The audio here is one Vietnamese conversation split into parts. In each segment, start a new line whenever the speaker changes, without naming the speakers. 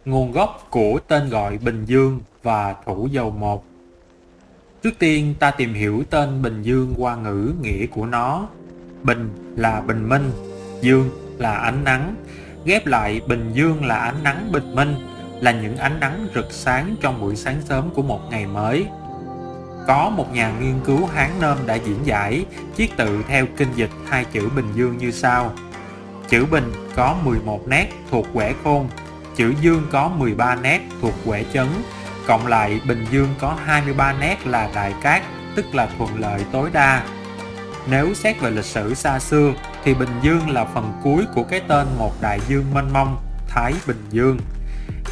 Nguồn gốc của tên gọi Bình Dương và Thủ Dầu Một. Trước tiên ta tìm hiểu tên Bình Dương qua ngữ nghĩa của nó. Bình là bình minh, dương là ánh nắng, ghép lại Bình Dương là ánh nắng bình minh, là những ánh nắng rực sáng trong buổi sáng sớm của một ngày mới. Có một nhà nghiên cứu Hán Nôm đã diễn giải chiết tự theo kinh dịch hai chữ Bình Dương như sau. Chữ Bình có 11 nét thuộc quẻ khôn, chữ Dương có 13 nét thuộc quẻ chấn, cộng lại Bình Dương có 23 nét là đại cát, tức là thuận lợi tối đa. Nếu xét về lịch sử xa xưa thì Bình Dương là phần cuối của cái tên một đại dương mênh mông, Thái Bình Dương.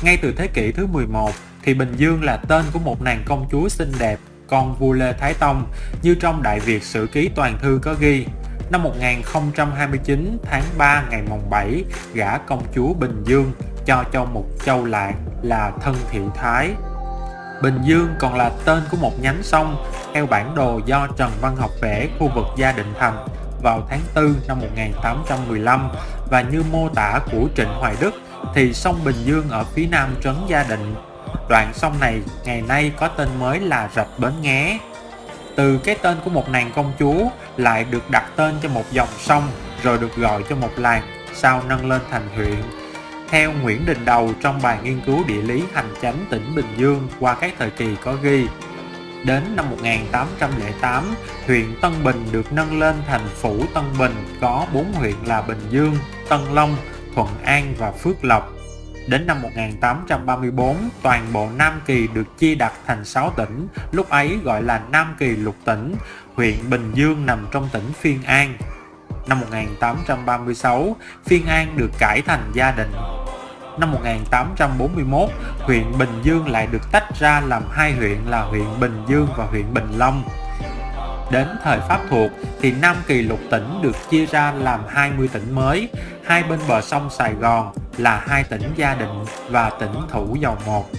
Ngay từ thế kỷ thứ 11 thì Bình Dương là tên của một nàng công chúa xinh đẹp, con vua Lê Thái Tông, như trong Đại Việt Sử Ký Toàn Thư có ghi. Năm 1029 tháng 3 ngày mồng 7, gả công chúa Bình Dương cho châu Mục Châu Lạng là Thân Thị Thái. Bình Dương còn là tên của một nhánh sông theo bản đồ do Trần Văn Học vẽ khu vực Gia Định Thành vào tháng 4 năm 1815, và như mô tả của Trịnh Hoài Đức thì sông Bình Dương ở phía nam trấn Gia Định. Đoạn sông này ngày nay có tên mới là rạch Bến Nghé. Từ cái tên của một nàng công chúa lại được đặt tên cho một dòng sông, rồi được gọi cho một làng, sau nâng lên thành huyện. Theo Nguyễn Đình Đầu trong bài nghiên cứu địa lý hành chánh tỉnh Bình Dương qua các thời kỳ có ghi, đến năm 1808, huyện Tân Bình được nâng lên thành phủ Tân Bình, có 4 huyện là Bình Dương, Tân Long, Thuận An và Phước Lộc. Đến năm 1834, toàn bộ Nam Kỳ được chia đặt thành 6 tỉnh, lúc ấy gọi là Nam Kỳ lục tỉnh. Huyện Bình Dương nằm trong tỉnh Phiên An. Năm 1836, Phiên An được cải thành Gia Định. Năm 1841, huyện Bình Dương lại được tách ra làm hai huyện là huyện Bình Dương và huyện Bình Long. Đến thời Pháp thuộc thì Nam Kỳ lục tỉnh được chia ra làm 20 tỉnh mới, hai bên bờ sông Sài Gòn là hai tỉnh Gia Định và tỉnh Thủ Dầu Một.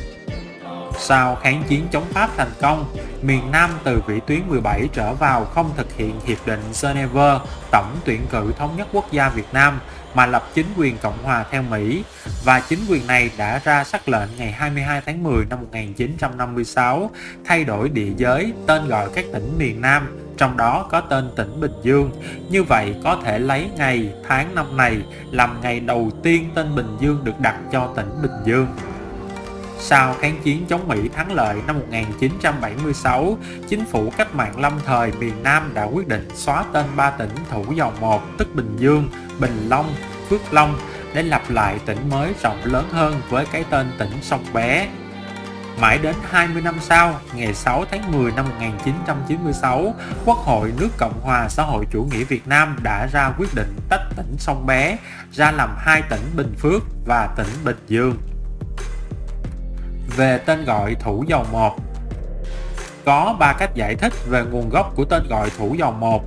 Sau kháng chiến chống Pháp thành công, miền Nam từ vĩ tuyến 17 trở vào không thực hiện Hiệp định Geneva tổng tuyển cử thống nhất quốc gia Việt Nam, mà lập chính quyền Cộng hòa theo Mỹ, và chính quyền này đã ra sắc lệnh ngày 22 tháng 10 năm 1956 thay đổi địa giới, tên gọi các tỉnh miền Nam, trong đó có tên tỉnh Bình Dương. Như vậy có thể lấy ngày, tháng năm này làm ngày đầu tiên tên Bình Dương được đặt cho tỉnh Bình Dương. Sau kháng chiến chống Mỹ thắng lợi năm 1976, chính phủ cách mạng lâm thời miền Nam đã quyết định xóa tên 3 tỉnh Thủ Dầu Một, tức Bình Dương, Bình Long, Phước Long, để lập lại tỉnh mới rộng lớn hơn với cái tên tỉnh Sông Bé. Mãi đến 20 năm sau, ngày 6 tháng 10 năm 1996, Quốc hội nước Cộng hòa xã hội chủ nghĩa Việt Nam đã ra quyết định tách tỉnh Sông Bé ra làm hai tỉnh Bình Phước và tỉnh Bình Dương. Về tên gọi Thủ Dầu Một, có 3 cách giải thích về nguồn gốc của tên gọi Thủ Dầu Một.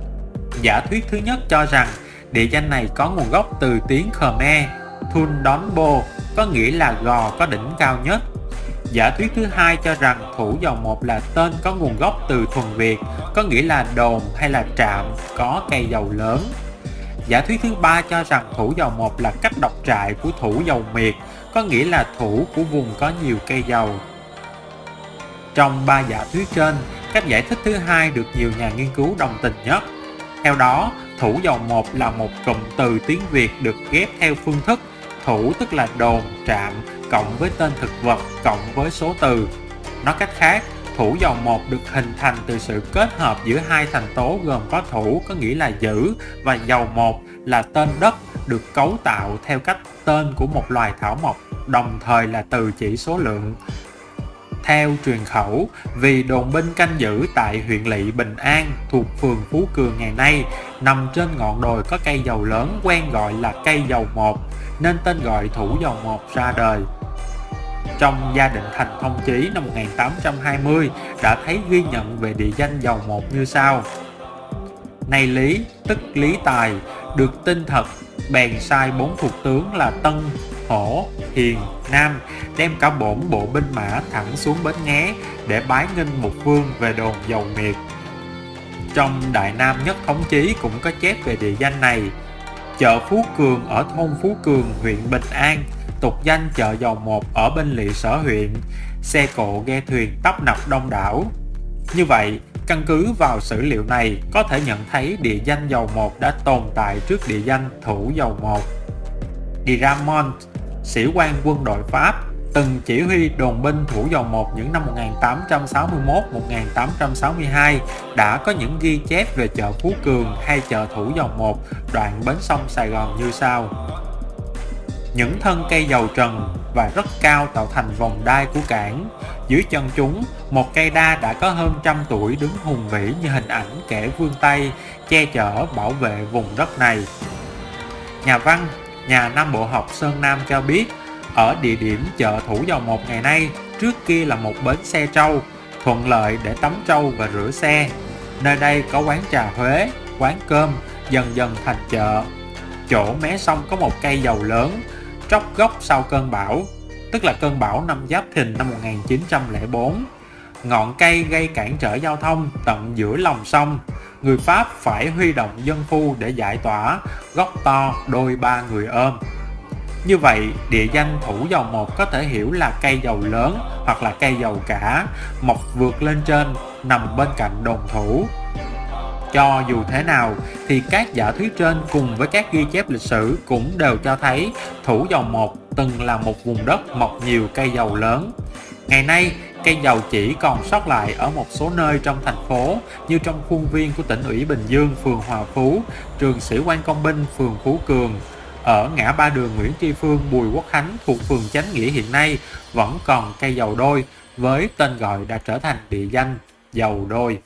Giả thuyết thứ nhất cho rằng địa danh này có nguồn gốc từ tiếng Khmer Thun Đón Bô, có nghĩa là gò có đỉnh cao nhất. Giả thuyết thứ hai cho rằng Thủ Dầu Một là tên có nguồn gốc từ thuần Việt, có nghĩa là đồn hay là trạm có cây dầu lớn. Giả thuyết thứ ba cho rằng Thủ Dầu Một là cách độc trại của thủ dầu miệt, có nghĩa là thủ của vùng có nhiều cây dầu. Trong 3 giả thuyết trên, cách giải thích thứ hai được nhiều nhà nghiên cứu đồng tình nhất. Theo đó, Thủ Dầu Một là một cụm từ tiếng Việt được ghép theo phương thức thủ tức là đồn, trạm, cộng với tên thực vật, cộng với số từ. Nói cách khác, Thủ Dầu Một được hình thành từ sự kết hợp giữa hai thành tố gồm có thủ có nghĩa là giữ và dầu một là tên đất được cấu tạo theo cách tên của một loài thảo mộc, đồng thời là từ chỉ số lượng. Theo truyền khẩu, vì đồn binh canh giữ tại huyện lỵ Bình An thuộc phường Phú Cường ngày nay nằm trên ngọn đồi có cây dầu lớn quen gọi là cây dầu một, nên tên gọi Thủ Dầu Một ra đời. Trong Gia Định Thành Thông Chí năm 1820 đã thấy ghi nhận về địa danh dầu một như sau. Nay Lý, tức Lý Tài, được tin thật, bèn sai 4 thuộc tướng là Tân, Hổ, Hiền, Nam đem cả bổn bộ binh mã thẳng xuống Bến Nghé để bái nghinh Mục Vương về đồn dầu miệt. Trong Đại Nam Nhất Thống Chí cũng có chép về địa danh này. Chợ Phú Cường ở thôn Phú Cường, huyện Bình An, tục danh chợ dầu một ở bên lỵ Sở huyện, xe cộ ghe thuyền tấp nập đông đảo. Như vậy, căn cứ vào sử liệu này có thể nhận thấy địa danh dầu một đã tồn tại trước địa danh thủ dầu một. Diramont, sĩ quan quân đội Pháp, từng chỉ huy đồn binh thủ dầu một những năm 1861-1862, đã có những ghi chép về chợ Phú Cường hay chợ thủ dầu một đoạn bến sông Sài Gòn như sau. Những thân cây dầu trần và rất cao tạo thành vòng đai của cảng. Dưới chân chúng, một cây đa đã có hơn 100 tuổi đứng hùng vĩ như hình ảnh kẻ vương Tây, che chở bảo vệ vùng đất này. Nhà văn, nhà Nam Bộ học Sơn Nam cho biết, ở địa điểm chợ thủ dầu một ngày nay, trước kia là một bến xe trâu, thuận lợi để tắm trâu và rửa xe. Nơi đây có quán trà Huế, quán cơm, dần dần thành chợ. Chỗ mé sông có một cây dầu lớn, tróc gốc sau cơn bão, tức là cơn bão năm Giáp Thìn năm 1904. Ngọn cây gây cản trở giao thông tận giữa lòng sông. Người Pháp phải huy động dân phu để giải tỏa, gốc to đôi ba người ôm. Như vậy, địa danh thủ dầu một có thể hiểu là cây dầu lớn hoặc là cây dầu cả, mọc vượt lên trên, nằm bên cạnh đồn thủ. Cho dù thế nào thì các giả thuyết trên cùng với các ghi chép lịch sử cũng đều cho thấy thủ dầu một từng là một vùng đất mọc nhiều cây dầu lớn. Ngày nay, cây dầu chỉ còn sót lại ở một số nơi trong thành phố, như trong khuôn viên của tỉnh ủy Bình Dương, phường Hòa Phú, trường Sĩ quan công binh, phường Phú Cường. Ở ngã ba đường Nguyễn Tri Phương, Bùi Quốc Khánh thuộc phường Chánh Nghĩa hiện nay vẫn còn cây dầu đôi với tên gọi đã trở thành địa danh dầu đôi.